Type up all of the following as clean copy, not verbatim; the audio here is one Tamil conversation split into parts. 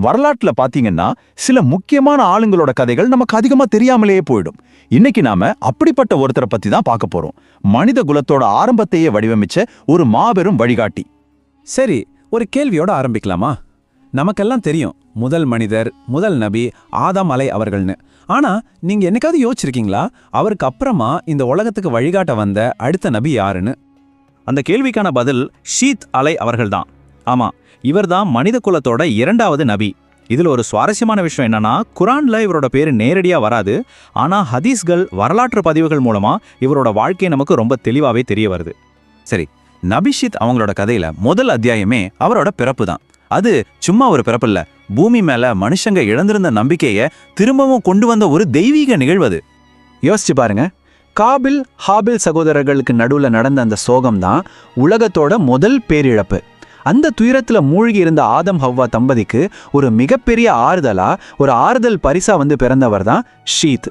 வரலாற்றுல பாத்தீங்கன்னா சில முக்கியமான ஆளுங்களோட கதைகள் நமக்கு அதிகமா தெரியாமலேயே போயிடும். இன்னைக்கு நாம அப்படிப்பட்ட ஒருத்தரை பத்தி தான் பார்க்க போறோம். மனித குலத்தோட ஆரம்பத்தையே வடிவமைச்ச ஒரு மாபெரும் வழிகாட்டி. சரி, ஒரு கேள்வியோட ஆரம்பிக்கலாமா? நமக்கெல்லாம் தெரியும் முதல் மனிதர், முதல் நபி ஆதாம் அலை அவர்கள்னு. ஆனா நீங்க என்னைக்காவது யோசிச்சிருக்கீங்களா அவருக்கு அப்புறமா இந்த உலகத்துக்கு வழிகாட்ட வந்த அடுத்த நபி யாருன்னு? அந்த கேள்விக்கான பதில் ஷீத் அலை அவர்கள்தான். ஆமா, இவர்தான் மனித குலத்தோட இரண்டாவது நபி. இதுல ஒரு சுவாரஸ்யமான விஷயம் என்னன்னா, குரான்ல இவரோட பேரு நேரடியா வராது. ஆனா ஹதீஸ்கள், வரலாற்று பதிவுகள் மூலமா இவரோட வாழ்க்கை நமக்கு ரொம்ப தெளிவாவே தெரிய வருது. சரி, நபி ஷீத் அவங்களோட கதையில முதல் அத்தியாயமே அவரோட பிறப்பு தான். அது சும்மா ஒரு பிறப்பு இல்ல, பூமி மேல மனுஷங்க இழந்திருந்த நம்பிக்கைய திரும்பவும் கொண்டு வந்த ஒரு தெய்வீக நிகழ்வு. யோசிச்சு பாருங்க, காபில் ஹாபில் சகோதரர்களுக்கு நடுவுல நடந்த அந்த சோகம்தான் உலகத்தோட முதல் பேரிழப்பு. அந்த துயரத்துல மூழ்கி இருந்த ஆதம் ஹவ்வா தம்பதிக்கு ஒரு மிகப்பெரிய ஆறுதல் பரிசா வந்து பிறந்தவர் தான் ஷீத்.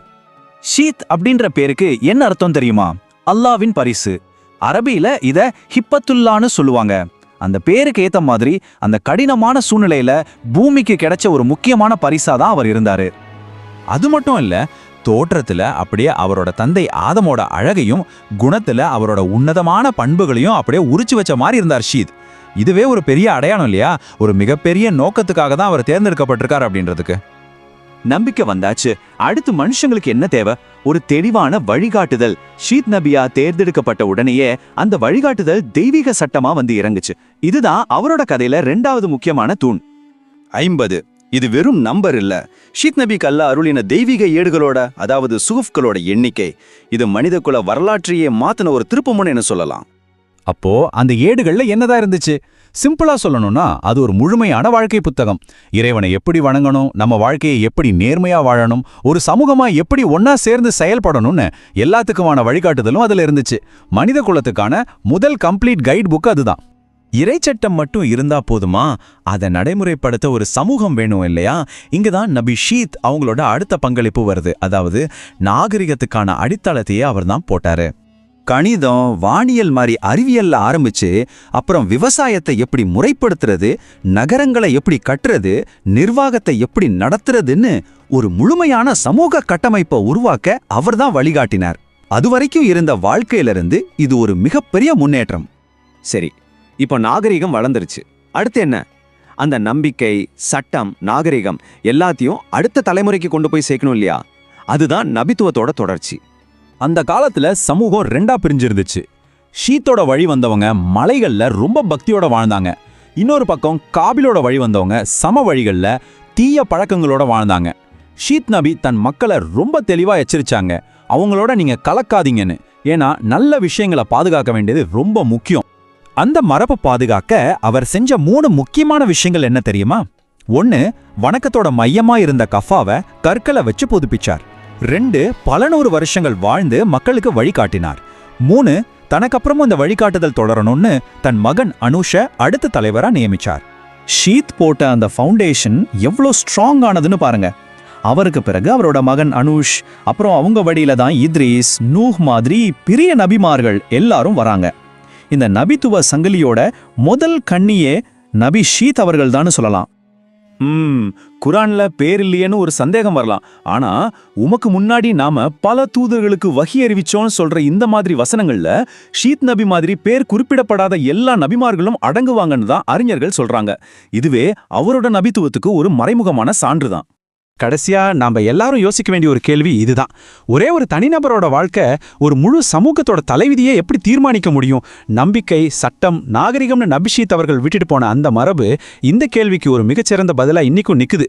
ஷீத் அப்படின்ற பேருக்கு என்ன அர்த்தம் தெரியுமா? அல்லாவின் பரிசு. அரபியில இத ஹிப்பத்துல்லான்னு சொல்லுவாங்க. அந்த பேருக்கு ஏத்த மாதிரி அந்த கடினமான சூழ்நிலையில பூமிக்கு கிடைச்ச ஒரு முக்கியமான பரிசாதான் அவர் இருந்தாரு. அது மட்டும் இல்ல, தோற்றத்துல அப்படியே அவரோட தந்தை ஆதமோட அழகையும் குணத்துல அவரோட உன்னதமான பண்புகளையும் அப்படியே உரிச்சு வச்ச மாதிரி இருந்தார் ஷீத். இதுவே ஒரு பெரிய அடையாளம் இல்லையா? ஒரு மிகப்பெரிய நோக்கத்துக்காக தான் அவர் தேர்ந்தெடுக்கப்பட்டிருக்கார் அப்படின்றதுக்கு. நம்பிக்கை வந்தாச்சு. அடுத்து மனுஷங்களுக்கு என்ன தேவை? ஒரு தெளிவான வழிகாட்டுதல். ஷீத் நபியா தேர்ந்தெடுக்கப்பட்ட உடனேயே அந்த வழிகாட்டுதல் தெய்வீக சட்டமா வந்து இறங்குச்சு. இதுதான் அவரோட கதையில 2வது முக்கியமான தூண். 50. இது வெறும் நம்பர் இல்ல, ஷீத் நபி கல்லா அருளின தெய்வீக ஏடுகளோட, அதாவது சுகுஃப்களோட எண்ணிக்கை. இது மனித குல வரலாற்றையே மாத்தின ஒரு திருப்புமுனைன்னு சொல்லலாம். அப்போ அந்த ஏடுகள்ல என்னதான் இருந்துச்சு? சிம்பிளா சொல்லணும்னா அது ஒரு முழுமையான வாழ்க்கை புத்தகம். இறைவனை எப்படி வணங்கணும், நம்ம வாழ்க்கையை எப்படி நேர்மையா வாழணும், ஒரு சமூகமா எப்படி ஒன்னா சேர்ந்து செயல்படணும்னு எல்லாத்துக்குமான வழிகாட்டுதலும் அதுல இருந்துச்சு. மனித குலத்துக்கான முதல் கம்ப்ளீட் கைட் புக் அதுதான். இறைச்சட்டம் மட்டும் இருந்தா போதுமா? அதை நடைமுறைப்படுத்த ஒரு சமூகம் வேணும் இல்லையா? இங்கதான் நபி ஷீத் அவங்களோட அடுத்த பங்களிப்பு வருது. அதாவது நாகரிகத்துக்கான அடித்தளத்தையே அவர் தான் போட்டாரு. கணிதம், வானியல் மாதிரி அறிவியல்ல ஆரம்பிச்சு அப்புறம் விவசாயத்தை எப்படி முறைப்படுத்துறது, நகரங்களை எப்படி கட்டுறது, நிர்வாகத்தை எப்படி நடத்துறதுன்னு ஒரு முழுமையான சமூக கட்டமைப்பை உருவாக்க அவர்தான் வழிகாட்டினார். அதுவரைக்கும் இருந்த வாழ்க்கையிலிருந்து இது ஒரு மிகப்பெரிய முன்னேற்றம். சரி, இப்போ நாகரிகம் வளர்ந்துருச்சு. அடுத்து என்ன? அந்த நம்பிக்கை, சட்டம், நாகரிகம் எல்லாத்தையும் அடுத்த தலைமுறைக்கு கொண்டு போய் சேர்க்கணும் இல்லையா? அதுதான் நபித்துவத்தோட தொடர்ச்சி. அந்த காலத்துல சமூகம் 2ஆ பிரிஞ்சிருந்துச்சு. ஷீத்தோட வழி வந்தவங்க மலைகள்ல ரொம்ப பக்தியோட வாழ்ந்தாங்க. இன்னொரு பக்கம் காபிலோட வழி வந்தவங்க சம வழிகள்ல தீய பழக்கங்களோட வாழ்ந்தாங்க. ஷீத் நபி தன் மக்களை ரொம்ப தெளிவா எச்சரிச்சாங்க, அவங்களோட நீங்க கலக்காதீங்கன்னு. ஏன்னா நல்ல விஷயங்களை பாதுகாக்க வேண்டியது ரொம்ப முக்கியம். அந்த மரபு பாதுகாக்க அவர் செஞ்ச 3 முக்கியமான விஷயங்கள் என்ன தெரியுமா? 1, வணக்கத்தோட மையமா இருந்த கஃபாவை கற்களை வச்சு புதுப்பிச்சார். 2, பல 100 வருஷங்கள் வாழ்ந்து மக்களுக்கு வழிகாட்டினார். 3, தனக்கப்புறமும் இந்த வழிகாட்டுதல் தொடரணும்னு தன் மகன் அனுஷ அடுத்த தலைவரா நியமிச்சார். ஷீத் போட்ட அந்த ஃபவுண்டேஷன் எவ்வளோ ஸ்ட்ராங் ஆனதுன்னு பாருங்க. அவருக்கு பிறகு அவரோட மகன் அனுஷ், அப்புறம் அவங்க வழியில தான் இத்ரீஸ், நூஹ் மாதிரி பெரிய நபிமார்கள் எல்லாரும் வராங்க. இந்த நபித்துவ சங்கிலியோட முதல் கண்ணியே நபி ஷீத் அவர்கள் தான் சொல்லலாம். குரான்ல பேர் இல்லையேன்னு ஒரு சந்தேகம் வரலாம். ஆனா உமக்கு முன்னாடி நாம பல தூதர்களுக்கு வஹி அறிவிச்சோன்னு சொல்ற இந்த மாதிரி வசனங்கள்ல ஷீத் நபி மாதிரி பேர் குறிப்பிடப்படாத எல்லா நபிமார்களும் அடங்குவாங்கன்னு தான் அறிஞர்கள் சொல்றாங்க. இதுவே அவரோட நபித்துவத்துக்கு ஒரு மறைமுகமான சான்றுதான். கடைசியா நாம எல்லாரும் யோசிக்க வேண்டிய ஒரு கேள்வி இதுதான். ஒரே ஒரு தனிநபரோட வாழ்க்கை ஒரு முழு சமூகத்தோட தலைவிதியை எப்படி தீர்மானிக்க முடியும்? நம்பிக்கை, சட்டம், நாகரிகம்னு நபி ஷீத் அவர்கள் விட்டுட்டு போன அந்த மரபு இந்த கேள்விக்கு ஒரு மிகச்சிறந்த பதிலா இன்னைக்கும் நிக்குது.